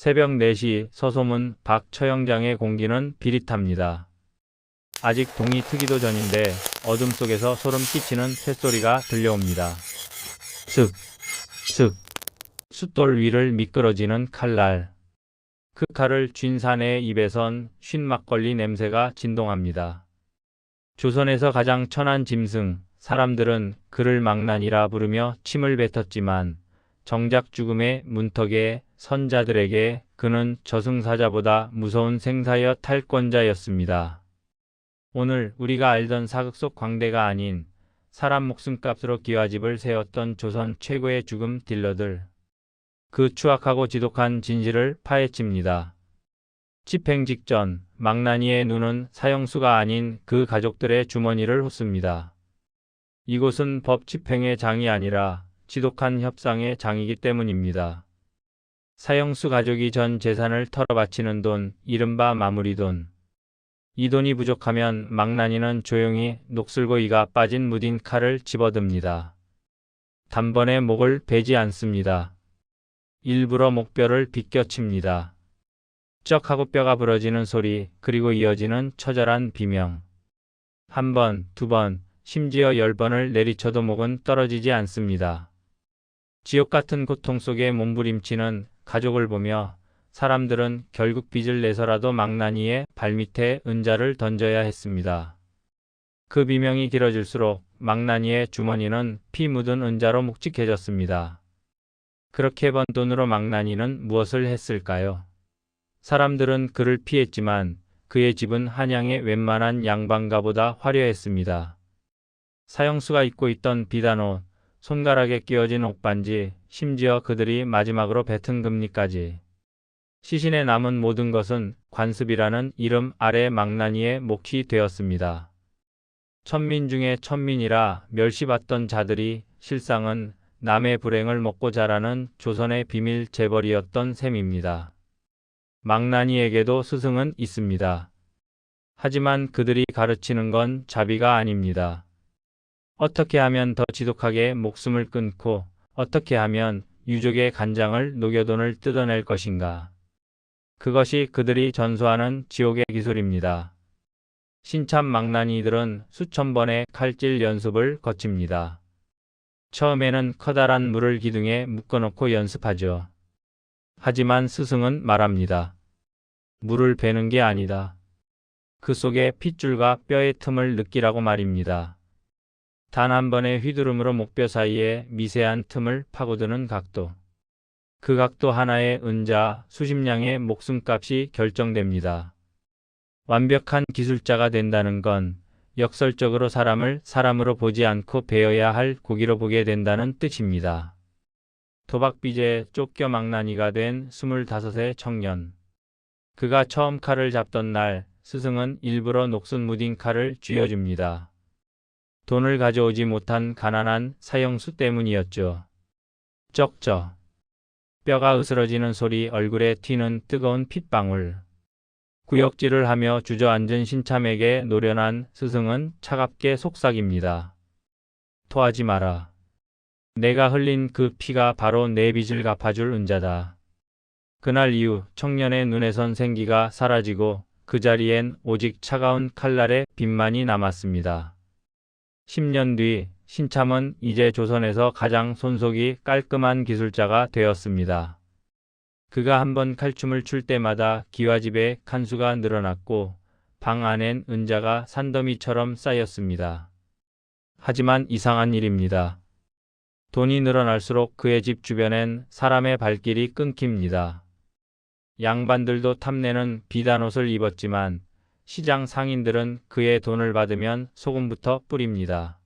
새벽 4시 서소문 박처형장의 공기는 비릿합니다. 아직 동이 트기도 전인데 어둠 속에서 소름 끼치는 쇳소리가 들려옵니다. 슥, 슥. 숫돌 위를 미끄러지는 칼날. 그 칼을 쥔 사내의 입에선 쉰 막걸리 냄새가 진동합니다. 조선에서 가장 천한 짐승, 사람들은 그를 망난이라 부르며 침을 뱉었지만 정작 죽음의 문턱에 선 자들에게 그는 저승사자보다 무서운 생사여 탈권자였습니다. 오늘 우리가 알던 사극 속 광대가 아닌 사람 목숨값으로 기와집을 세웠던 조선 최고의 죽음 딜러들. 그 추악하고 지독한 진실을 파헤칩니다. 집행 직전 망나니의 눈은 사형수가 아닌 그 가족들의 주머니를 훑습니다. 이곳은 법 집행의 장이 아니라 지독한 협상의 장이기 때문입니다. 사형수 가족이 전 재산을 털어바치는 돈, 이른바 마무리돈. 이 돈이 부족하면 망나니는 조용히 녹슬고 이가 빠진 무딘 칼을 집어듭니다. 단번에 목을 베지 않습니다. 일부러 목뼈를 비껴칩니다. 쩍 하고 뼈가 부러지는 소리, 그리고 이어지는 처절한 비명. 한 번, 두 번, 심지어 10번을 내리쳐도 목은 떨어지지 않습니다. 지옥 같은 고통 속에 몸부림치는 가족을 보며 사람들은 결국 빚을 내서라도 망나니의 발밑에 은자를 던져야 했습니다. 그 비명이 길어질수록 망나니의 주머니는 피 묻은 은자로 묵직해졌습니다. 그렇게 번 돈으로 망나니는 무엇을 했을까요? 사람들은 그를 피했지만 그의 집은 한양의 웬만한 양반가보다 화려했습니다. 사형수가 입고 있던 비단 옷, 손가락에 끼워진 옥반지, 심지어 그들이 마지막으로 뱉은 금리까지. 시신에 남은 모든 것은 관습이라는 이름 아래 망나니의 몫이 되었습니다. 천민 중에 천민이라 멸시받던 자들이 실상은 남의 불행을 먹고 자라는 조선의 비밀 재벌이었던 셈입니다. 망나니에게도 스승은 있습니다. 하지만 그들이 가르치는 건 자비가 아닙니다. 어떻게 하면 더 지독하게 목숨을 끊고 어떻게 하면 유족의 간장을 녹여 돈을 뜯어낼 것인가. 그것이 그들이 전수하는 지옥의 기술입니다. 신참 망나니들은 수천 번의 칼질 연습을 거칩니다. 처음에는 커다란 물을 기둥에 묶어놓고 연습하죠. 하지만 스승은 말합니다. 물을 베는 게 아니다. 그 속에 핏줄과 뼈의 틈을 느끼라고 말입니다. 단 한 번의 휘두름으로 목뼈 사이에 미세한 틈을 파고드는 각도. 그 각도 하나의 은자, 수십냥의 목숨값이 결정됩니다. 완벽한 기술자가 된다는 건 역설적으로 사람을 사람으로 보지 않고 베어야 할 고기로 보게 된다는 뜻입니다. 도박빚에 쫓겨 망나니가 된 25의 청년. 그가 처음 칼을 잡던 날 스승은 일부러 녹슨 무딘 칼을 쥐어줍니다. 돈을 가져오지 못한 가난한 사형수 때문이었죠. 쩍쩍. 뼈가 으스러지는 소리, 얼굴에 튀는 뜨거운 핏방울. 구역질을 하며 주저앉은 신참에게 노련한 스승은 차갑게 속삭입니다. 토하지 마라. 내가 흘린 그 피가 바로 내 빚을 갚아줄 은자다. 그날 이후 청년의 눈에선 생기가 사라지고 그 자리엔 오직 차가운 칼날의 빛만이 남았습니다. 10년 뒤 신참은 이제 조선에서 가장 손속이 깔끔한 기술자가 되었습니다. 그가 한번 칼춤을 출 때마다 기와집의 칸수가 늘어났고 방 안엔 은자가 산더미처럼 쌓였습니다. 하지만 이상한 일입니다. 돈이 늘어날수록 그의 집 주변엔 사람의 발길이 끊깁니다. 양반들도 탐내는 비단 옷을 입었지만 시장 상인들은 그의 돈을 받으면 소금부터 뿌립니다.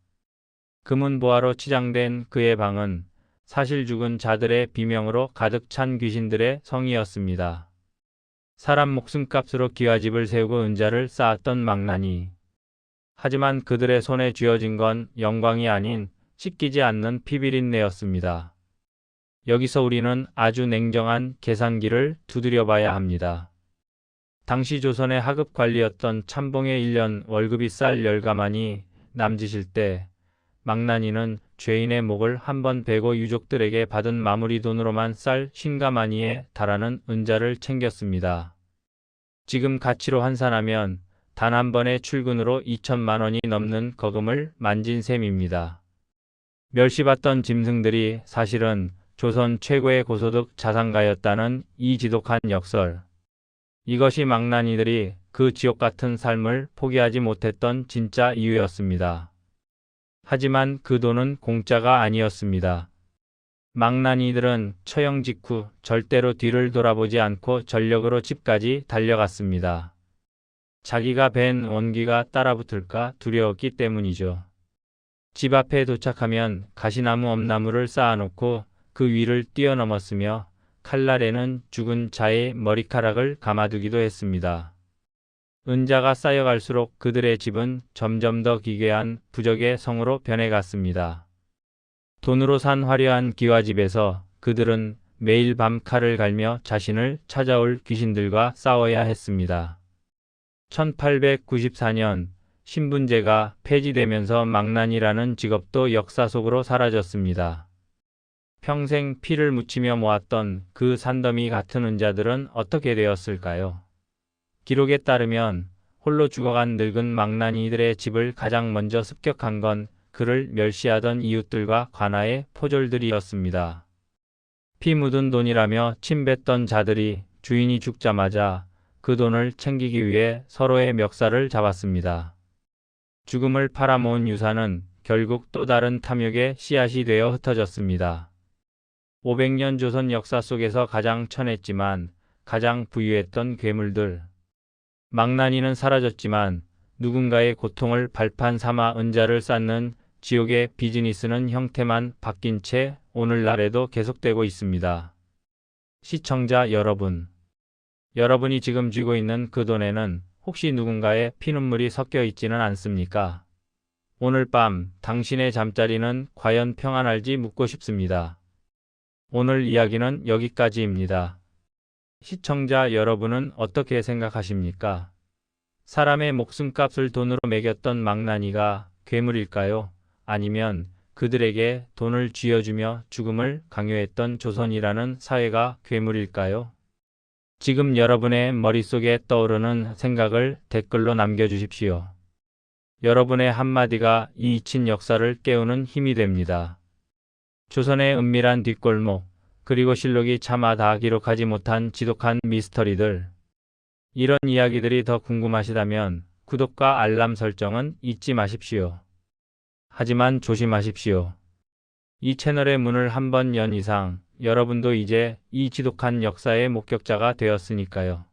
금은보화로 치장된 그의 방은 사실 죽은 자들의 비명으로 가득 찬 귀신들의 성이었습니다. 사람 목숨값으로 기와집을 세우고 은자를 쌓았던 망나니. 하지만 그들의 손에 쥐어진 건 영광이 아닌 씻기지 않는 피비린내였습니다. 여기서 우리는 아주 냉정한 계산기를 두드려봐야 합니다. 당시 조선의 하급 관리였던 참봉의 1년 월급이 쌀 10가마니 남짓일 때 망나니는 죄인의 목을 한번 베고 유족들에게 받은 마무리 돈으로만 쌀 신가마니에 달하는 은자를 챙겼습니다. 지금 가치로 환산하면 단 한 번의 출근으로 2천만 원이 넘는 거금을 만진 셈입니다. 멸시받던 짐승들이 사실은 조선 최고의 고소득 자산가였다는 이 지독한 역설. 이것이 망나니들이 그 지옥 같은 삶을 포기하지 못했던 진짜 이유였습니다. 하지만 그 돈은 공짜가 아니었습니다. 망나니들은 처형 직후 절대로 뒤를 돌아보지 않고 전력으로 집까지 달려갔습니다. 자기가 벤 원기가 따라붙을까 두려웠기 때문이죠. 집 앞에 도착하면 가시나무 엄나무를 쌓아놓고 그 위를 뛰어넘었으며 칼날에는 죽은 자의 머리카락을 감아두기도 했습니다. 은자가 쌓여갈수록 그들의 집은 점점 더 기괴한 부적의 성으로 변해갔습니다. 돈으로 산 화려한 기와집에서 그들은 매일 밤 칼을 갈며 자신을 찾아올 귀신들과 싸워야 했습니다. 1894년 신분제가 폐지되면서 망나니라는 직업도 역사 속으로 사라졌습니다. 평생 피를 묻히며 모았던 그 산더미 같은 은자들은 어떻게 되었을까요? 기록에 따르면 홀로 죽어간 늙은 망나니들의 집을 가장 먼저 습격한 건 그를 멸시하던 이웃들과 관아의 포졸들이었습니다. 피 묻은 돈이라며 침뱉던 자들이 주인이 죽자마자 그 돈을 챙기기 위해 서로의 멱살을 잡았습니다. 죽음을 팔아모은 유산은 결국 또 다른 탐욕의 씨앗이 되어 흩어졌습니다. 500년 조선 역사 속에서 가장 천했지만 가장 부유했던 괴물들. 망나니는 사라졌지만 누군가의 고통을 발판 삼아 은자를 쌓는 지옥의 비즈니스는 형태만 바뀐 채 오늘날에도 계속되고 있습니다. 시청자 여러분, 여러분이 지금 쥐고 있는 그 돈에는 혹시 누군가의 피눈물이 섞여 있지는 않습니까? 오늘 밤 당신의 잠자리는 과연 평안할지 묻고 싶습니다. 오늘 이야기는 여기까지입니다. 시청자 여러분은 어떻게 생각하십니까? 사람의 목숨값을 돈으로 매겼던 망나니가 괴물일까요? 아니면 그들에게 돈을 쥐어주며 죽음을 강요했던 조선이라는 사회가 괴물일까요? 지금 여러분의 머릿속에 떠오르는 생각을 댓글로 남겨주십시오. 여러분의 한마디가 이 잊힌 역사를 깨우는 힘이 됩니다. 조선의 은밀한 뒷골목, 그리고 실록이 차마 다 기록하지 못한 지독한 미스터리들. 이런 이야기들이 더 궁금하시다면 구독과 알람 설정은 잊지 마십시오. 하지만 조심하십시오. 이 채널의 문을 한번 연 이상 여러분도 이제 이 지독한 역사의 목격자가 되었으니까요.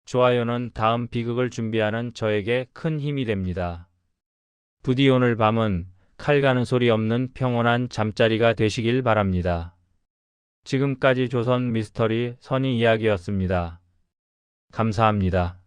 좋아요는 다음 비극을 준비하는 저에게 큰 힘이 됩니다. 부디 오늘 밤은 칼 가는 소리 없는 평온한 잠자리가 되시길 바랍니다. 지금까지 조선 미스터리 선희 이야기였습니다. 감사합니다.